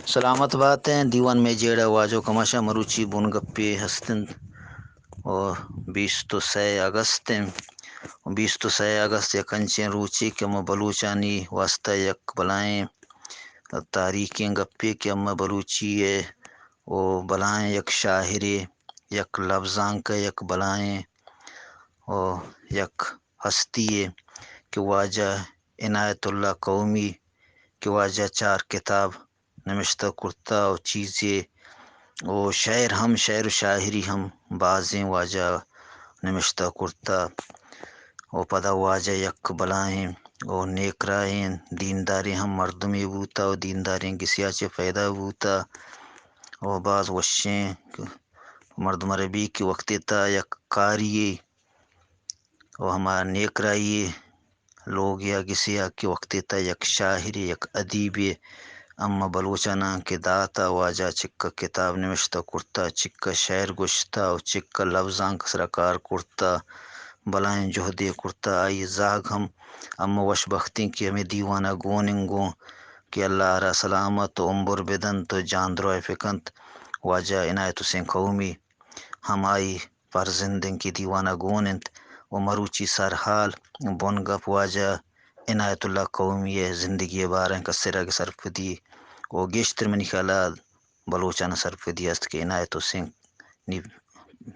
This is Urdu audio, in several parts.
سلامت باتیں دیوان میں جیڑا واجو کماشا مروچی بن گپی ہستن اور 26 اگست یا کنچیں روچی کہ ہم بلوچانی واسطہ یک بلائیں تاریخیں گپی کہ ہم بلوچی ہے او بلائیں یک شاعری یک لفظاں کا یک بلائیں او یک ہستی ہے کہ واجہ عنایت اللہ قومی کہ واجہ 4 کتاب نوشتہ کرتا اور چیزیں او شعر و شاعری ہم بعضیں واجہ نوشتہ کرتا او پدا واجہ یک بلائیں او نیک راہیں دینداری ہم مردمی بوتا و دینداری گسیا چے فائدہ بوتا او بعض وشیں مردم ربی کی وقتی تا یک کاری او ہما نیک رائی لوگ یا گسیا کی وقتی تا یک شاعری یک ادیب اما بلوچانا کہ داتا واجہ چکہ کتاب نوشتہ کرتا چکہ شعر گشتا و چکہ لفظاں کسرا کار کرتا بلائیں جہدے کرتا آئی زاگ ہم اما وش بختیں کہ ہمیں دیوانہ گوننگوں کہ اللہ را سلامت و عمر بدن تو جان دروئے فکنت واجہ عنایت حسین قومی ہم آئی فرزندن کی دیوانہ گوننت و مروچی سرحال بن گپ واجہ عنایت اللہ قومی زندگی باریں کسرہ کے سرپدی و گیشتر منی خیالات بلوچانہ سرپدی است کہ عنایت حسین نی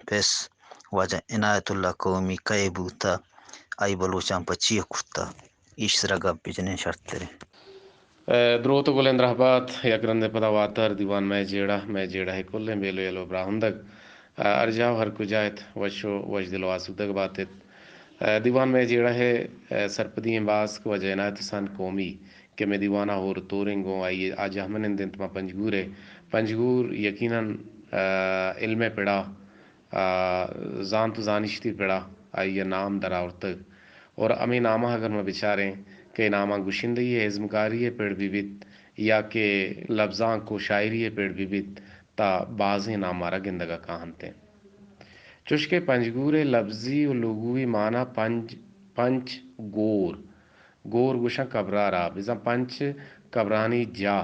پس واجہ عنایت اللہ قومی کئے بوتا آئی بلوچان پچی کرتا ایش سرا گپ بجنے شرط ترے دروت بلند رہبات یک رند پدا واتر دیوان میں جیڑا ہے کلیں بیلو یلو براہندگ ارجاو ہر کجایت وشو وش دل واسودگ باتت دیوان میں جیڑا ہے سرپدی باس کو وجہ عنایت حسین قومی کہ میں دیوانہ ہور تورنگوں آئیے آج ہمن دنتما پنجگور ہے پنجگور یقیناً علم پڑا زان تو زانشتی پڑا آئیے نام دراورتگ اور امی نامہ اگر میں بچاریں کہ نامہ گشندگی ہے ازمکاری ہے پیڑ بیت یا کہ لفظاں کو شاعری ہے پیڑ بیت تا بعضیں نامارا گندگا کہانتے چشکے پنجگور لفظی و لغوی معنی پنچ گور گوشن کبرارا بزن پنچ کبرانی جا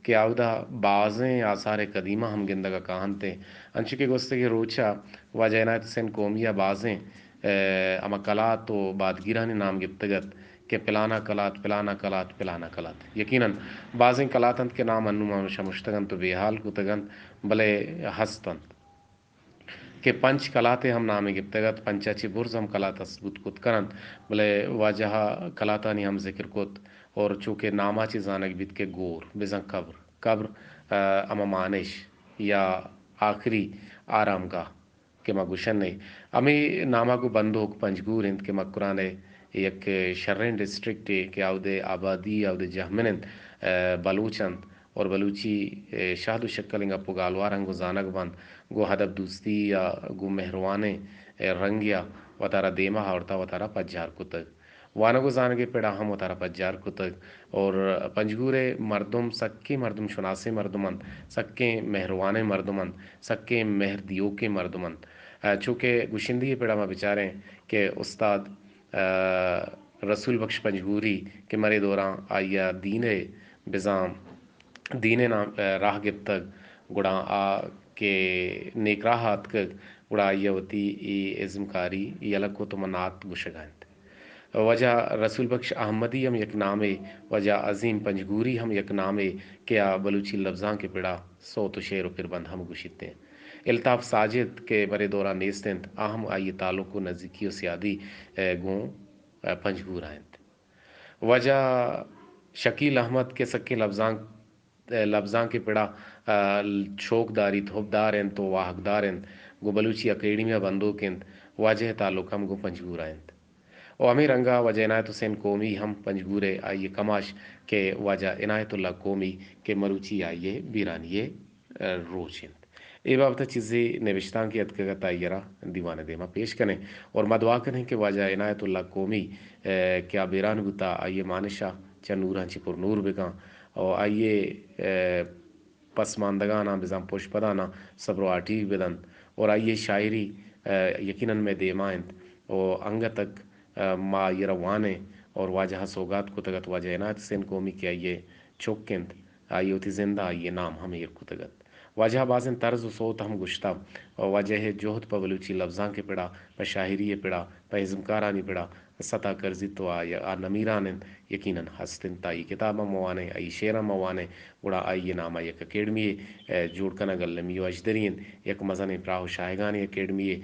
کہ آودہ بعضیں آثار قدیمہ ہم گندگا کہانتے انچہ کے گوستے کے روچا واجہ عنایت حسین قومیہ بعضیں اما کلات و بادگیرانی نام گپتگت کہ پلانا کلات یقیناً بعضیں کلاتند کے نام انو شمشتگن تو بے حال کتگن بلے ہستند کہ پنچ کلاتے ہم نام گپتگت پنچاچی برز ہم کلاتا ثبوت کت کرند بلے واجہ کلاتانی ہم ذکر کت اور چونکہ نامہ چی زانک بیت کے گور بزن قبر اما مانش یا آخری آرام گاہ کہ ما گوشن نہیں امی نامہ کو بندوق پنجگور ہند کہ مکران یک شرین ڈسٹرکٹ کہ آودے آبادی آودے جہمنند بلوچند اور بلوچی شہد و شکل انگا پگالوار ہنگو زانگ بند گو ہدب دوستی یا گو مہروانے رنگیا و تارا دیما ہورتا و تارا پجار کتگ وانگو زانگے پیڑا ہم و تارا پجار کتگ اور پنجگورے مردم سکے مردم شناسے مردمند سکے مہروانے مردمند سکے مہردیو کے مردمند چونکہ گوشندگی پیڑا ما بچاریں کہ استاد رسول بخش پنجگوری کہ مرے دوراں آیا دین بزام دین نام راہ گپتگ گڑا کہ نیک راہات کگ گڑا آیا وتی ای ازمکاری یلکو تو منات گشگانت وجہ رسول بخش احمدی ہم یک نامے وجہ عظیم پنجگوری ہم یک نامے کیا بلوچی لفظاں کے پڑا صوت و شعر و پھر بند ہم گشتے ہیں الطاف ساجد کے برے دورہ نیستند اہم آئی تعلق و نزدیکی و سیادی گوں پنجگور آئند وجہ شکیل احمد کے سکے لفظاں کے پڑا شوق داری تھوب دارن تو واحق دارن گو بلوچی اکیڈمیا بندوکند واجہ تعلق ہم گو پنجگور آئند و امی رنگا وجہ عنایت حسین قومی ہم پنجگورے آئیے کماش کہ واجہ عنایت اللہ قومی کہ مروچی آئیے بیرانیے روچند ای بابتا چیزیں نوشتان کی ادکگت آئیرہ دیوان دیما پیش کریں اور مدعا کریں کہ واجہ عنایت اللہ قومی کیا بیران بتا آئیے مانشا چا نوران چی پر نور بگاں اور آئیے پسماندگانا بزام پوش پدانا صبر و آٹی بدن اور آئیے شاعری یقیناً میں دیمائند اور انگا تک ما یہ روانے اور واجہ سوگات کو تگت واجہ عنایت حسین قومی کی آئیے چوکند آئی ہوتی زندہ آئیے نام ہم ایر کتگت وجہ بازن طرز و صوت ہم گشتہ وجہ جوہد پا بلوچی لفظاں کے پڑا پا شاعری پڑا پا ازمکارانی پڑا سطح کرزی تو آ نمیرانن یقیناً ہستن تا ای کتابہ موانے ای شیرہ موانے گڑا آئیے نام یک اکیڈمی جوڑ کنا گل میو اجدرین یک مزن پراہ شاہگانی اکیڈمی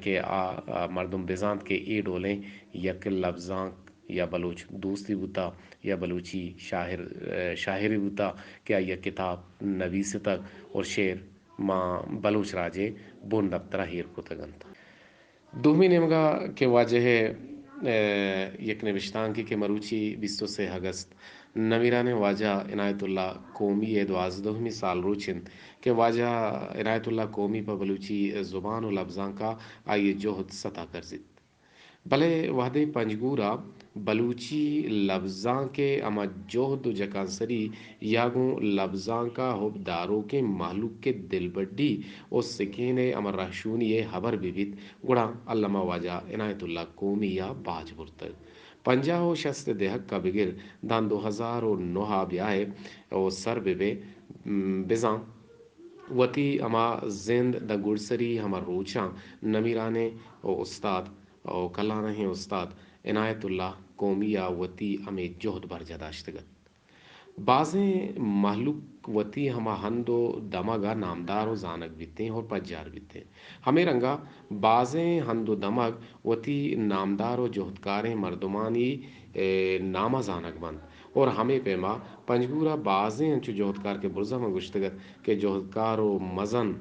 کہ مردم بزانت کے ای ڈولیں یک لفظاں یا بلوچ دوستی بوتا یا بلوچی شاعری بوتا کہ یہ کتاب نویس تک اور شعر ماں بلوچ راجے بون دفترہ ہیر کو تگنت دومی نمگا کہ واجہ یک نوشتان کی کہ مروچی 23 اگست نمیران واجہ عنایت اللہ قومی 12 سال روچن کہ واجہ عنایت اللہ قومی پا بلوچی زبان و لفظاں کا آئیے جوہد سطح کرزت بلے وحدے پنجگورا بلوچی لفظاں کے اما جوہد و جکانسری یاگوں لفظاں کا حب دارو کے محلوق کے دل بڈی او سکینے اما رحشونی حبر بیت گڑا علامہ واجہ عنایت اللہ قومی یا باج برتگ 50 دہک کا بگر دان 2009 بیائے او سر بے بزاں وتی اما زند دا گڑسری ہما روچاں نمیرانے او استاد او کلانا ہیں استاد عنایت اللہ قومیہ وتی ہمیں جہد برجہ داشتگت بعضیں محلوق وتی ہما ہندو دمگا نامدار و زانک بیتے ہیں اور پجار بیتے ہیں ہمیں رنگا بعضیں ہندو دمگ وتی نامدار و جہدکاریں مردمانی نامہ زانک بند اور ہمیں پیما پنجگورا بعضیں انچو جہدکار کے برزہ میں گشتگت کہ جہدکار و مزن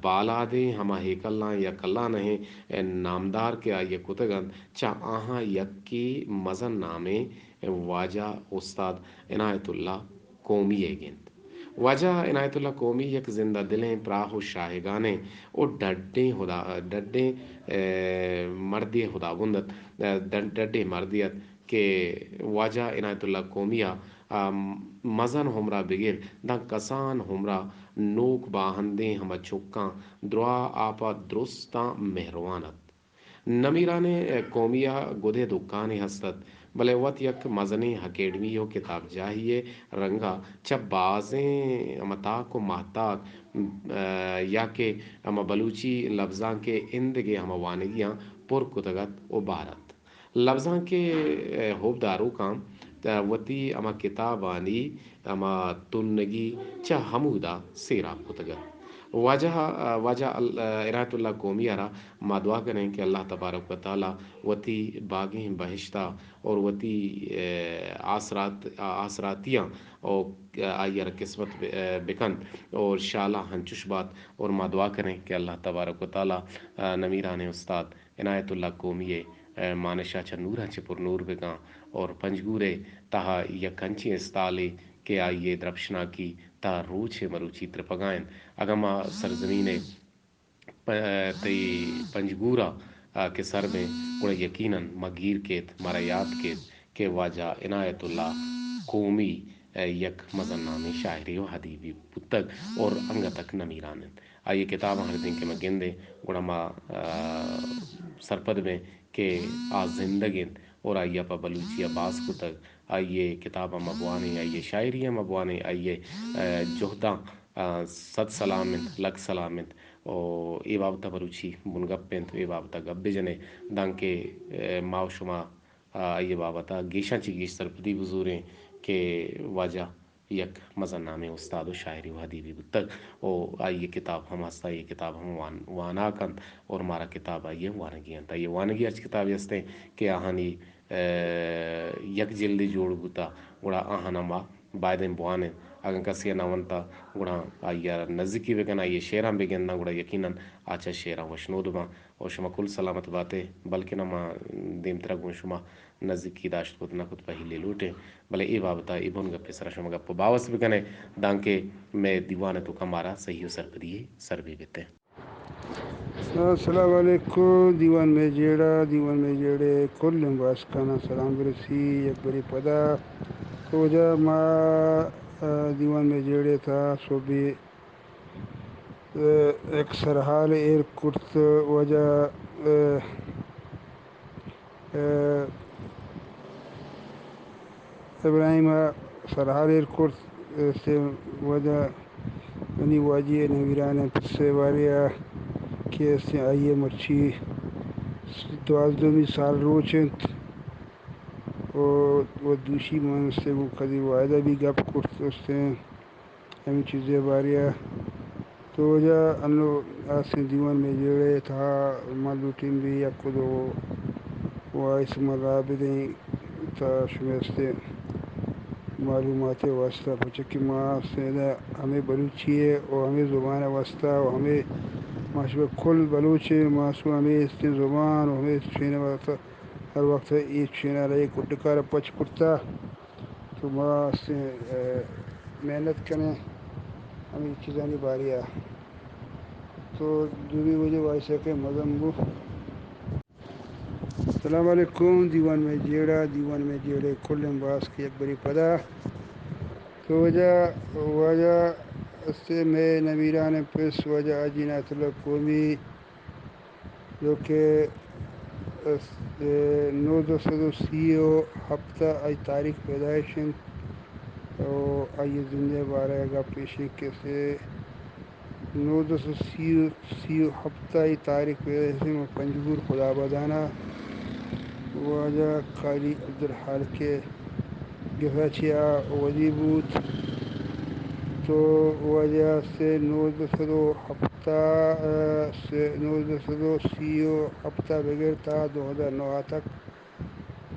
بالا دیں ہما ہیکلنا یا کلا نہیں نامدار کے آئیے کتگن چاہ آہاں یکی مزن نامے واجہ استاد عنایت اللہ قومی گند واجہ عنایت اللہ قومی یک زندہ دلیں پراہ و شاہگانے اور ڈڈیں مردی خدا بندت ڈڈے مردیت کہ واجہ عنایت اللہ قومیہ مزن ہمرا بگر دا کسان ہمرا نوک باہندیں ہما چکاں دروا آپا درستاں مہروانت نمیرانے قومیہ گدھے دکانے ہستت بلے وط یک مزنی اکیڈمی ہو کتاب جاہیے رنگا چب بازیں امتاک و محتاک یا کہ اما بلوچی لفظاں کے اندگے ہما وانگیاں پر کتگت و بارت لفظاں کے ہوب دارو کام وتی اما کتابانی اما تنگی چا ہمودا سیرا کتگت واجہ عنایت اللہ قومی را ما دعا کریں کہ اللہ تبارک و تعالی وتی باغیں بہشتہ اور وتی آسراتیاں اور آئیر قسمت بکن اور شالا ہنچش بات اور ما دعا کریں کہ اللہ تبارک و تعالی نمیران استاد عنایت اللہ قومی مانشا چا نورا چ پر نور بگاں اور پنجگورے تہا یکنچی استالے کہ آئیے درپشنا کی تا روچے مروچی ترپگائن اگما سرزمین تی پنجگورا کے سر میں گڑا یقیناً مگیر کیت مرا یاد کیت کہ واجہ عنایت اللہ قومی یک مزن نامی شاعری و حدیبی پتگ اور انگا تک نمیرانن آئیے کتاب ہر دن کے مگندے گڑا ما سرپد میں کہ زندگین اور آئیے پا بلوچی باز کو تک آئیے کتاب مبوانے آئیے شاعری مبوانے آئیے جہداں صد سلامت لگ سلامت او ای بابتا بروچی من گپیں تو ای بابتا گپ بجنے دانکہ ماو شما آئیے بابتا گیشاں چی گیش سرپدی بزوریں کہ واجہ یک مزن نامے استاد و شاعری و حدیبی بتگ او آئیے کتاب ہم ہستا یہ کتاب ہم وانا کند اور مارا کتاب آئیے وانگی انتا یہ وانگی اچ کتاب یستے کہ آہانی یک جلدی جوڑ بوتا گڑا آہانا ما بائدیں بوانے اگر کسی ناونتا گڑا آئیے نزدیکی بگن آئیے شیران بگن نا گڑا یقیناً آچا شیران وشنود با اور شما کل سلامت باتے بلکہ نما دیم ترگون شما نزدیکی داشت کت نہ کت پہلے لوٹے بلے ای بابتا ای بون گپے سرا شما گپ باوس بگنے دانکہ میں دیوان تو کمارا صحیح و سرپدی سر بھی بیتے السلام علیکم دیوان میں جیڑے کل باس کانا سلام برسی یک بری پدا تو وجہ ما دیوان میں جیڑے تھا سو بھی ایک سرحال ایر کرت وجہ ابراہیم سرحال ایر کرت سے وجہ انی واجی نویران سے واریا کہ سے آئیے مرچی دوازدومی سال روچنت و دوشی من سے وہ کدی وعدہ بھی گپ کرتے ہیں ہمیں چیزیں باریا تو وجہ انو آسن دیوان میں جڑے تھا مالو ٹیم بھی یا کدو وائس مرابدیں تا شمیستے معلومات واسطہ بچکی ماں سے ہمیں بلوچی ہے اور ہمیں زبان واسطہ اور ہمیں ماشاء کل بلوچ ماسو ہمیں اس کی زبان اور ہمیں چھینے والا ہر وقت یہ چھینا رہے کٹکار پچ کرتا تو ماں سے محنت کریں ہمیں چیزانی باریا تو جو بھی وجہ وائسا کہ مذمبو السلام علیکم دیوان میں جیڑے کل باس کی اکبری پدا تو وجہ سے میں نویران پس وجہ اجینات قومی جو کہ نو دو سدو سی او ہفتہ آئی تاریخ پیدائش اور آئیے زندہ بارہ گا پیشے کے سے نو دو سو سی ہفتہ تاریخ پیدائش میں پنجگور خدا بدانہ واجہ قاری عبدالحال کے گفاچیا وزیبوت تو وجہ سے نو دو ہفتہ سے نو دو سی او ہفتہ بغیر تا 2009 تک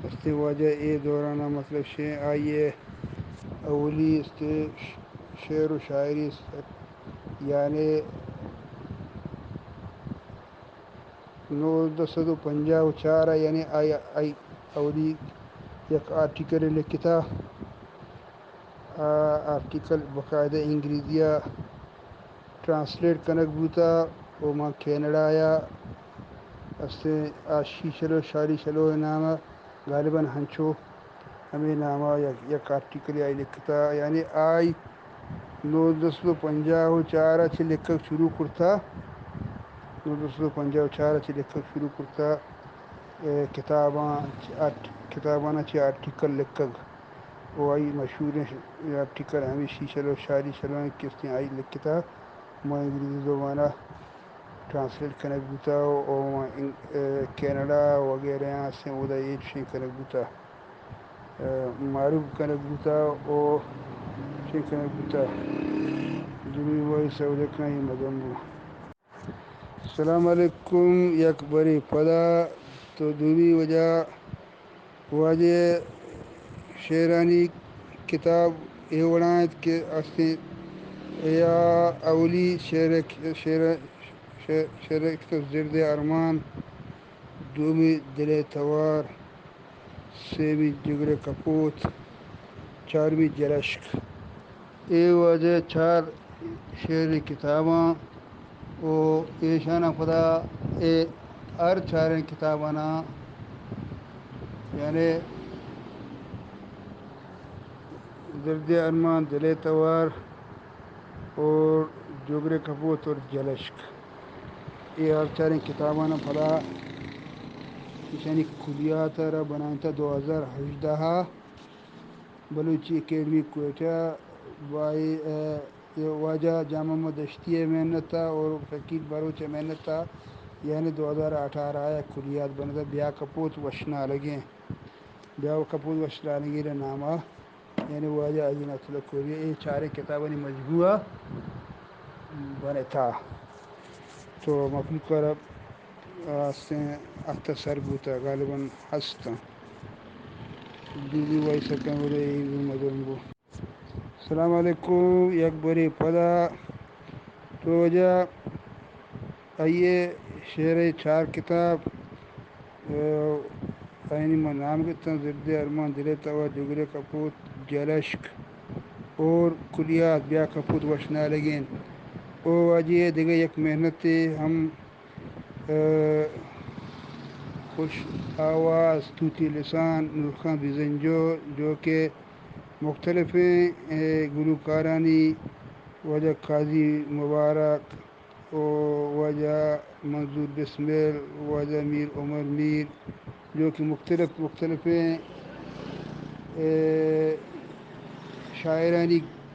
اس کی وجہ یہ دورانہ مطلب آئیے اولی اس کے شعر و شاعری یعنی 954 یعنی آئی اولی یک آرٹیکل لکھتا آرٹیکل باقاعدہ انگریزیہ ٹرانسلیٹ کنک بوتا او ماں کینیڈا یا اس سے آشی چلو شاری چلو نامہ غالباً ہنچو ہمیں نامہ یک آرٹیکل آئی لکھتا یعنی آئی 954 اچھی لکھ شروع کرتا 954 اچھی لکھ شروع کرتا کتاباں اچھی آرٹیکل لکھ وہ آئی مشہور آرٹیکل ہمیں شیشلو شاعری شلوان کس نے آئی لکھتا میں انگریزی زبانہ ٹرانسلیٹ کنک بوتا اور کینیڈا وغیرہ سے ادا یہ کنک بوتا معروف کنک بوتا اور کنک بوتا جمی وائی سعودہ کا یہ مدمبو السلام علیکم یک بری پدا تو دوبی وجہ واجہ شیرانی کتاب یہ وڑائت کہ اسے یا اولی شیر زرد ارمان دومی دل توار سیمی جگر کپوت چارویں جلشک یہ وجہ چار شعری کتاباں او ایشانہ خدا اے ہر چار کتابانا یعنی زرد ارمان دل توار اور جگر کپوت اور جلشک یہ ہر چار کتابانا پھلا یعنی کلیات را بناتا 2018 بلوچی اکیڈمی کوئٹہ بائی واجہ جامع مدشتی محنت تھا اور فقیر بروچ محنت تھا یعنی 2018 آیا کلیات بنتا بیا کپوت وشنا لگیں بیا کپوت وشنا لگیں نامہ یعنی واجہ عجینات الکوریہ یہ چاریں کتابیں مجموعہ بنے تھا تو مخلوق رب سے اختصر بوتا غالباً ہستا دیدی وائی سکن بولے یہ مدنبو السلام علیکم یک بری پدا تو وجہ آئیے شعر چار کتاب آئینی میں نام گتا زرد ارمان دل توا جگر کپوت جلشک اور کلیات بیا کپوت وشنا لگین او واجی دیگه یک محنت ہم خوش آواز طوطی لسان نورخان بیزنجو جو کہ مختلف گلوکارانی وجہ قاضی مبارک وجہ منظور بسمل وجہ میر عمر میر جو کہ مختلف شاعرانی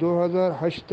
2008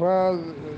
بعض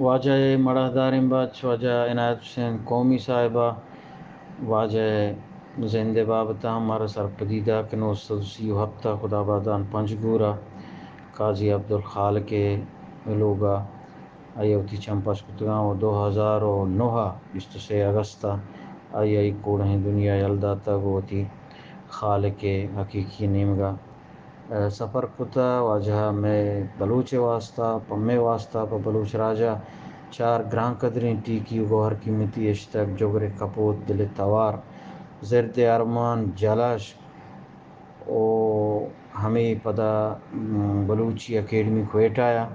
واجہ مڑہ دارم بچ واجہ عنایت حسین قومی صاحبہ واجہ زندے بابتا ہمارا سرپدیدہ کہ 937 خدا بادان پنجگورا قاضی عبدالخالق لوگا ایوتی چمپش کتگاں و 2009 23 اگستہ آئی کوڑیں دنیا یلداتا گوتی خالق حقیقی نیمگا سفر کتا واجہ میں بلوچ واسطہ پمے واسطہ پا بلوچ راجہ 4 گران قدریں ٹیکی گوہر قیمتی اشتک جگر کپوت دل توار زرد ارمان جلاش او ہمیں پدا بلوچی اکیڈمی کوئٹہ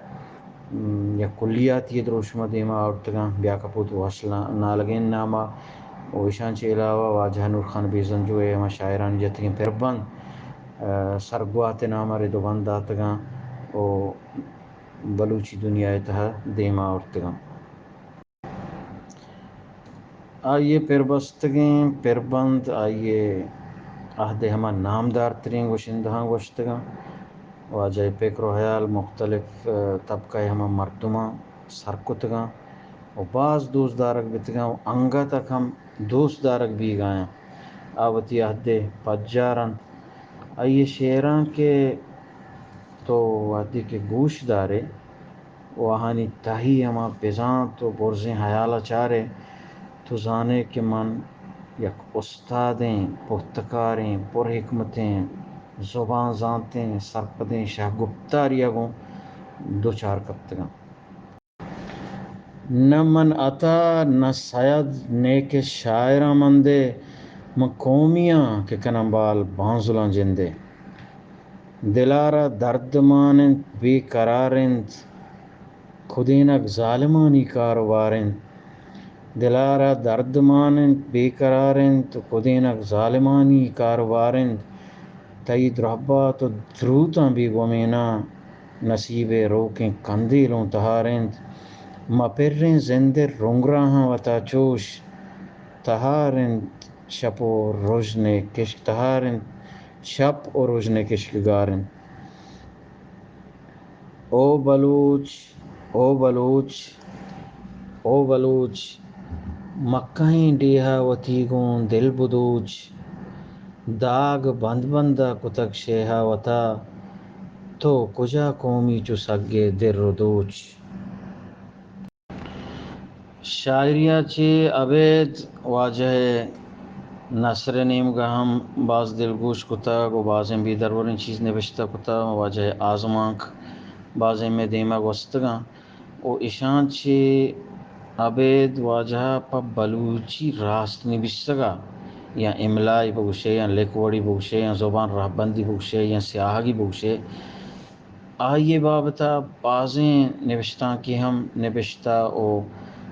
یا کلیاتی دروشمہ دیما آورتگاں بیا کپوت وصل نالگین نامہ و ایشان چے علاوہ واجہ نور خان بیزنجو ہما شاعران جتگیں پربند سرگوات نامہ ردو بند آتگاں او بلوچی دنیا تہا دیما آورتگاں آئیے پربستگیں پربند آئیے عہد ہما نامدار ترین گوشندہاں گوشتگاں واجہ فکر و خیال مختلف طبقہ ہما مردماں سرکتگاں و بعض دوست دارک بتگاں و انگا تک ہم دوست دارک بھی گائیں آوتی عہد پجارن آئیے شعران کے تو وحدی کے گوش دارے وہانی تہی ہما پزاں تو برزیں حیالہ چارے تو زانے کہ من یک استادیں پختکاریں پر حکمتیں زبان زانتیں سرپدیں شہگفتاری اگوں دو چار کپتگاں نہ من عطا نہ سید نیک شاعراں مندے من قومیاں کہ کنم بال بانزلاں جندے دلارا درد مانند بے قرارند خدینک ظالمانی کاروبارند دلارا درد مانند بے قرارند خدینک ظالمانی کاروبارند تئی درحبات و دروتاں بھی گومینا نصیب روکیں کندیلوں تہارند مپریں زندر رنگراہاں وطا چوش تہارند شپ و روشنے کشک تہارند شپ و روشنے کشک گارند او بلوچ او بلوچ او بلوچ مکہیں ڈیہا وتی گون دل بدوچ داغ بند بندہ کتک شیہا وتا تو کجا قومی چو سگے در و دوچ شاعریہ چے عبید واجہ نصر نیم گا ہم بعض دلگوش کتا گو بعضیں بھی دروریں چیز نوشتہ کتا واجہ آزمانک بعضیں میں دیما گوستگاں او اشان چے عبید واجہ پا بلوچی راست نبشتگا یا املائی بگوشے یا لکوڑی بگوشے یا زبان رہبندی بگوشے یا سیاہگی بگوشے آئیے بابتا بعضیں نوشتاں کی ہم نبشتہ او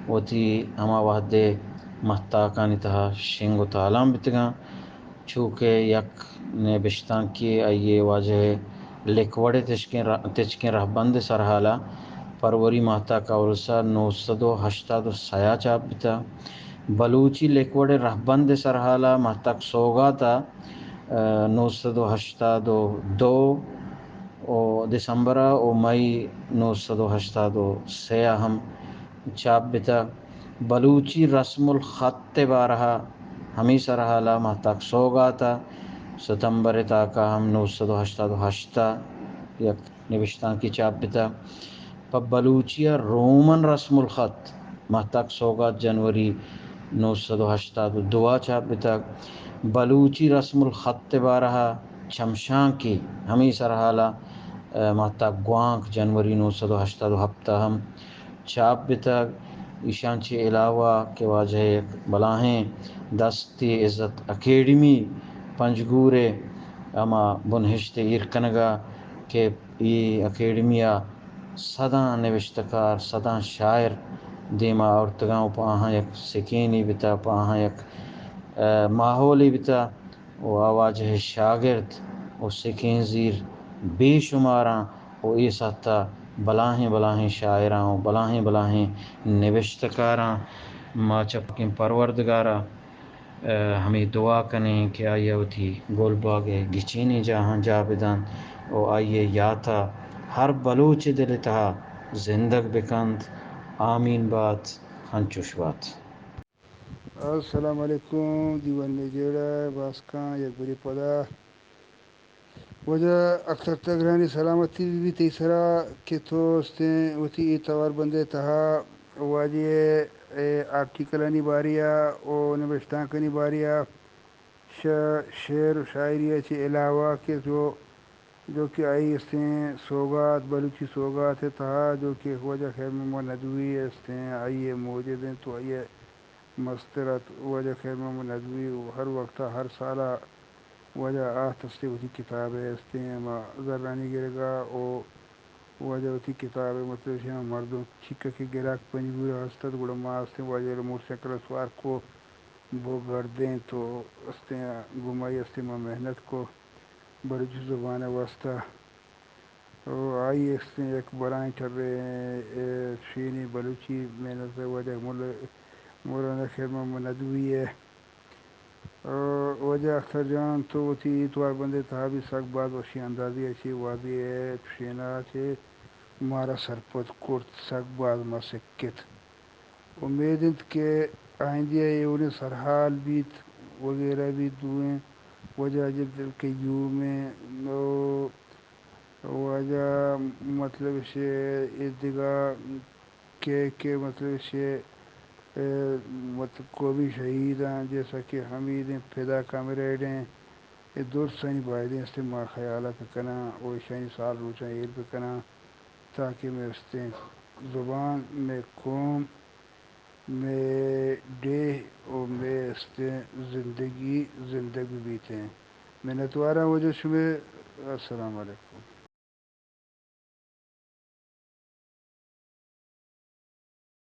وتی ہما وحدے محتاکانی تہا شنگ و تالام بتگاں چونکہ یک نبشتاں کی آئیے واجہ لکوڑے تچکیں رہبند سرحالہ پروری ماہتا کا ارسا 983 چاپ بتا بلوچی لکوڑے رہبند سرحالہ مہتک سوگاتا 982 او دسمبرہ او مئی 983 ہم چاپ بتا بلوچی رسم الخط بارہا ہمی سرحالہ مہتک سوگاتا ستمبر تاکہ ہم 988 یک نوشتان کی چاپ بتا پا بلوچیہ رومن رسم الخط مہتک سوگات جنوری 982 چاپ بتا بلوچی رسم الخط بارہا چمشان کی ہمی سرحالہ مہتک گوانک جنوری 987 ہم چاپ بتا ایشان چے علاوہ کہ واجہ بلاہیں دستی عزت اکیڈمی پنجگورے اما بنہشت ایرکنگا کہ ای اکیڈمیہ صداں نوشتکار صداں شاعر دیما اورتگاں پا آہاں یک سکینی بتا پا آہاں یک ماحولی بتا و آواجہ شاگرد و سکین زیر بے شماراں و ای ساتھا بلاہیں شاعراں و بلاہیں نوشتکاراں ما چپکیں پروردگارا ہمیں دعا کنیں کہ آئیے ہوتی گول باغے گچینی جہاں جا بدان و آئیے یاتا ہر بلوچ دل تہا زندگ بکند آمین بات ہنچوش بات السلام علیکم دیوان میں جیڑا باسکاں یک بری پدا وجہ اکثر تگرانی سلامتی بھی تیسرا کہ تو استیں وتی توار بندے تہا واجی آرٹیکلانی باریا او نوشتان کنی باریا شعر و شاعری کے علاوہ کہ جو کہ آئی اس نے سوگات بلوچی سوگات ہے تہا جو کہ وجہ خیر محمد ندوی اس نے آئیے موجود ہیں تو آئیے مسترت وجہ خیر محمد ندوی ہر وقت ہر سالہ وجہ آتستے ہوتی کتاب ہے اس نے ذرانی گرے گا او وجہ ہوتی کتاب ہے مطلب مردوں چکا کی گراک پنی گورا ہستد گوڑا ماستے وجہ موٹر سائیکل سوار کو وہ گھر دیں تو اس نے گمائی اس نے محنت کو بلوچی زبان واسطہ آئی اس نے ایک برائیں کر رہے ہیں شینی بلوچی محنت وجہ مولانا خیر محمد ندوی ہے وجہ اختر جان تو وہ تھی اتوار بندے تھا بھی سک بات وشی اندازی ایسی واضح ہے شینا سے مارا سرپت کرت سک بات ما سکت امید کہ آئندہ انہیں سرحال بھی وغیرہ بھی دئیں وجہ جب دل کے یوں میں وجہ مطلب سے ادگاہ کہ مطلب سے مطلب کو بھی شہید ہیں جیسا کہ حمید فدا کامریڈ ہیں یہ دوست سانی بائدیں استعمال خیالہ پہ کنا وہ شانی سال روچہ ایر پہ کنا تاکہ میں زبان میں قوم میں ڈے اور میں زندگی بیتے ہیں میں نتوارا وجہ شبہ السلام علیکم